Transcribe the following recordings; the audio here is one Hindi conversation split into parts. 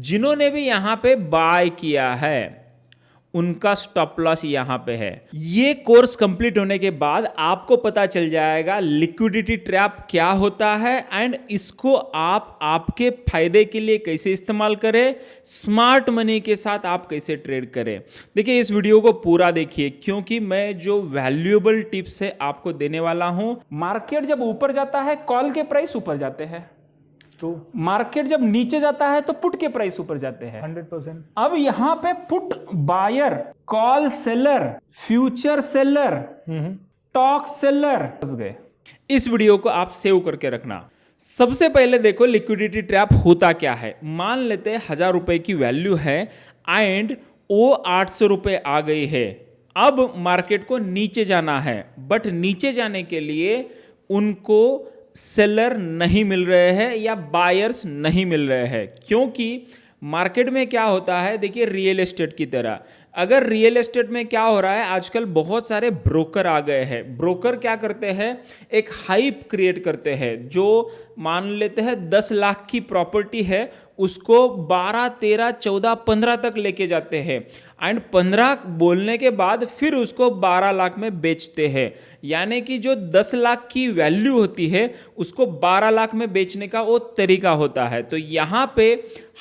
जिन्होंने भी यहां पे बाय किया है उनका स्टॉप लॉस यहां पे है। ये कोर्स कंप्लीट होने के बाद आपको पता चल जाएगा लिक्विडिटी ट्रैप क्या होता है एंड इसको आप आपके फायदे के लिए कैसे इस्तेमाल करें, स्मार्ट मनी के साथ आप कैसे ट्रेड करें। देखिए इस वीडियो को पूरा देखिए क्योंकि मैं जो वैल्यूएबल टिप्स है आपको देने वाला हूं। मार्केट जब ऊपर जाता है कॉल के प्राइस ऊपर जाते हैं, ट्रू। मार्केट जब नीचे जाता है तो पुट के प्राइस ऊपर जाते हैं। 100%। अब यहां पे put buyer, call seller, future seller, talk seller फंस गए। इस वीडियो को आप सेव करके रखना। सबसे पहले देखो लिक्विडिटी ट्रैप होता क्या है। मान लेते हैं 1000 रुपए की वैल्यू है एंड वो 800 रुपए आ गई है। अब मार्केट को नीचे जाना है बट नीचे जाने के लिए उनको सेलर नहीं मिल रहे हैं या बायर्स नहीं मिल रहे हैं, क्योंकि मार्केट में क्या होता है, देखिए रियल एस्टेट की तरह, अगर रियल एस्टेट में क्या हो रहा है आजकल बहुत सारे ब्रोकर आ गए हैं। ब्रोकर क्या करते हैं, एक हाइप क्रिएट करते हैं। जो मान लेते हैं 10 लाख की प्रॉपर्टी है उसको 12, 13, 14, 15 तक लेके जाते हैं एंड 15 बोलने के बाद फिर उसको 12 लाख में बेचते हैं। यानी कि जो 10 लाख की वैल्यू होती है उसको 12 लाख में बेचने का वो तरीका होता है। तो यहाँ पे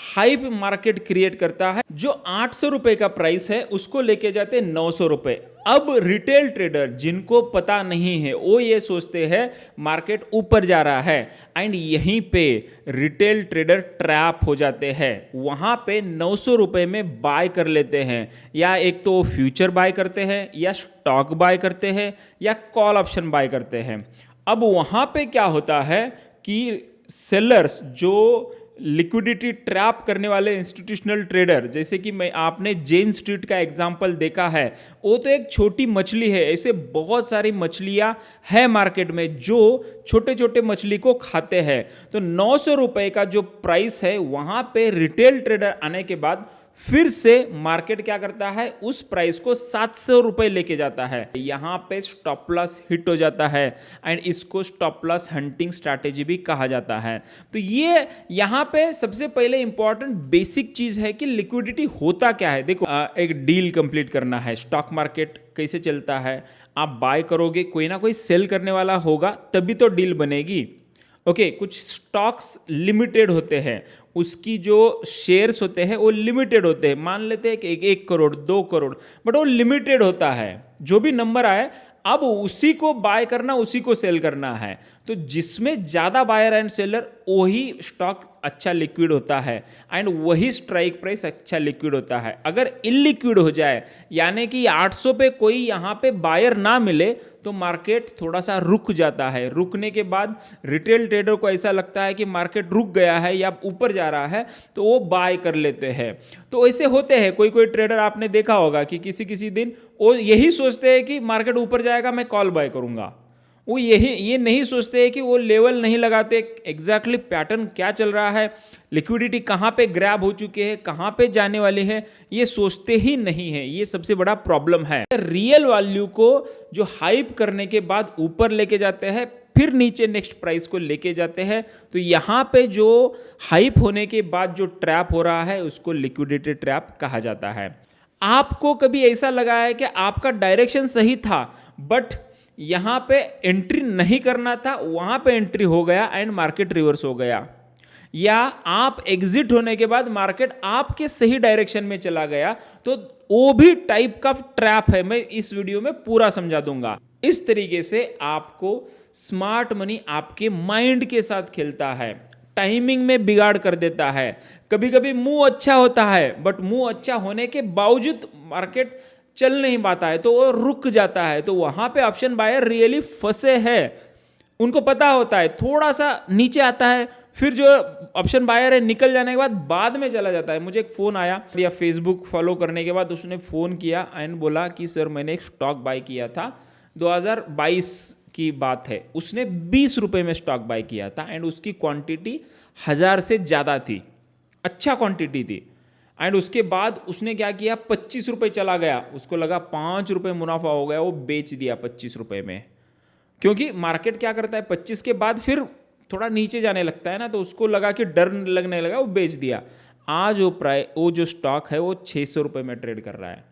हाइप मार्केट क्रिएट करता है। जो 800 रुपए का प्राइस है उसको लेके जाते 900 रुपए। अब रिटेल ट्रेडर जिनको पता नहीं है वो ये सोचते हैं मार्केट ऊपर जा रहा है एंड यहीं पे रिटेल ट्रेडर ट्रैप हो जाते हैं। वहां पे 900 रुपए में बाय कर लेते हैं, या एक तो फ्यूचर बाय करते हैं या स्टॉक बाय करते हैं या कॉल ऑप्शन बाय करते हैं। अब वहां पे क्या होता है कि सेलर्स जो लिक्विडिटी ट्रैप करने वाले इंस्टीट्यूशनल ट्रेडर, जैसे कि मैं आपने जेन स्ट्रीट का एग्जांपल देखा है, वो तो एक छोटी मछली है। ऐसे बहुत सारी मछलियां हैं मार्केट में जो छोटे छोटे मछली को खाते हैं। तो 900 रुपए का जो प्राइस है वहां पे रिटेल ट्रेडर आने के बाद फिर से मार्केट क्या करता है, उस प्राइस को 700 रुपए लेके जाता है। यहां पे स्टॉप लॉस हिट हो जाता है एंड इसको स्टॉप लॉस हंटिंग स्ट्रैटेजी भी कहा जाता है। तो ये यहां पे सबसे पहले इंपॉर्टेंट बेसिक चीज है कि लिक्विडिटी होता क्या है। देखो एक डील कंप्लीट करना है, स्टॉक मार्केट कैसे चलता है, आप बाय करोगे, कोई ना कोई सेल करने वाला होगा तभी तो डील बनेगी। ओके, कुछ स्टॉक्स लिमिटेड होते हैं, उसकी जो शेयर्स होते हैं वो लिमिटेड होते हैं। मान लेते हैं कि 1 करोड़ 2 करोड़, बट वो लिमिटेड होता है। जो भी नंबर आए अब उसी को बाय करना, उसी को सेल करना है। तो जिसमें ज़्यादा बायर एंड सेलर वही स्टॉक अच्छा लिक्विड होता है एंड वही स्ट्राइक प्राइस अच्छा लिक्विड होता है। अगर इलिक्विड हो जाए यानी कि 800 पे कोई यहाँ पे बायर ना मिले तो मार्केट थोड़ा सा रुक जाता है। रुकने के बाद रिटेल ट्रेडर को ऐसा लगता है कि मार्केट रुक गया है या ऊपर जा रहा है तो वो बाय कर लेते हैं। तो ऐसे होते हैं कोई कोई ट्रेडर, आपने देखा होगा कि किसी किसी दिन वो यही सोचते हैं कि मार्केट ऊपर जाएगा मैं कॉल बाय करूंगा। वो ये नहीं सोचते हैं कि वो लेवल नहीं लगाते एग्जैक्टली पैटर्न क्या चल रहा है, लिक्विडिटी कहाँ पे ग्रैब हो चुकी है, कहाँ पे जाने वाली है, ये सोचते ही नहीं है। ये सबसे बड़ा प्रॉब्लम है। रियल वैल्यू को जो हाइप करने के बाद ऊपर लेके जाते हैं फिर नीचे नेक्स्ट प्राइस को लेके जाते हैं। तो यहाँ पे जो हाइप होने के बाद जो ट्रैप हो रहा है उसको लिक्विडिटी ट्रैप कहा जाता है। आपको कभी ऐसा लगा है कि आपका डायरेक्शन सही था बट यहां पे एंट्री नहीं करना था, वहां पे एंट्री हो गया एंड मार्केट रिवर्स हो गया, या आप एग्जिट होने के बाद मार्केट आपके सही डायरेक्शन में चला गया, तो वो भी टाइप का ट्रैप है। मैं इस वीडियो में पूरा समझा दूंगा। इस तरीके से आपको स्मार्ट मनी आपके माइंड के साथ खेलता है, टाइमिंग में बिगाड़ कर देता है। कभी कभी मूव अच्छा होता है बट मूव अच्छा होने के बावजूद मार्केट चल नहीं पाता है तो वो रुक जाता है। तो वहां पे ऑप्शन बायर रियली फंसे हैं, उनको पता होता है थोड़ा सा नीचे आता है, फिर जो ऑप्शन बायर है निकल जाने के बाद में चला जाता है। मुझे एक फ़ोन आया या फेसबुक फॉलो करने के बाद उसने फ़ोन किया एंड बोला कि सर मैंने एक स्टॉक बाय किया था, 2022 की बात है, उसने 20 रुपये में स्टॉक बाय किया था एंड उसकी क्वांटिटी 1000 से ज़्यादा थी, अच्छा क्वांटिटी थी। एंड उसके बाद उसने क्या किया, 25 रुपये चला गया, उसको लगा 5 रुपये मुनाफा हो गया, वो बेच दिया 25 रुपये में। क्योंकि मार्केट क्या करता है 25 के बाद फिर थोड़ा नीचे जाने लगता है ना, तो उसको लगा कि डर लगने लगा, वो बेच दिया। आज वो जो स्टॉक है वो 600 रुपये में ट्रेड कर रहा है,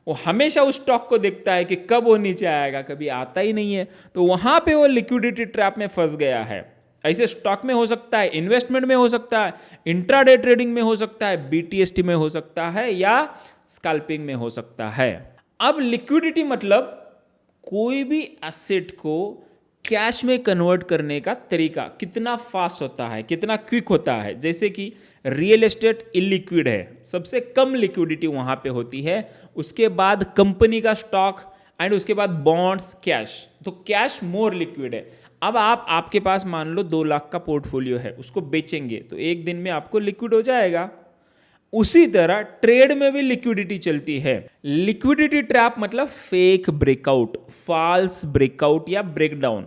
वो हमेशा उस स्टॉक को देखता है कि कब वो नीचे आएगा, कभी आता ही नहीं है, तो वहाँ पे वो लिक्विडिटी ट्रैप में फंस गया है। ऐसे स्टॉक में हो सकता है, इन्वेस्टमेंट में हो सकता है, इंट्राडे ट्रेडिंग में हो सकता है, BTST में हो सकता है, या स्कैल्पिंग में हो सकता है। अब लिक्विडिटी मतलब कोई भी एसेट को कैश में कन्वर्ट करने का तरीका कितना फास्ट होता है, कितना क्विक होता है। जैसे कि रियल एस्टेट इलिक्विड है, सबसे कम लिक्विडिटी वहाँ पे होती है, उसके बाद कंपनी का स्टॉक एंड उसके बाद बॉन्ड्स, कैश, तो कैश मोर लिक्विड है। अब आपके पास मान लो 2 लाख का पोर्टफोलियो है, उसको बेचेंगे तो एक दिन में आपको लिक्विड हो जाएगा। उसी तरह ट्रेड में भी लिक्विडिटी चलती है। लिक्विडिटी ट्रैप मतलब फेक ब्रेकआउट, फॉल्स ब्रेकआउट या ब्रेकडाउन।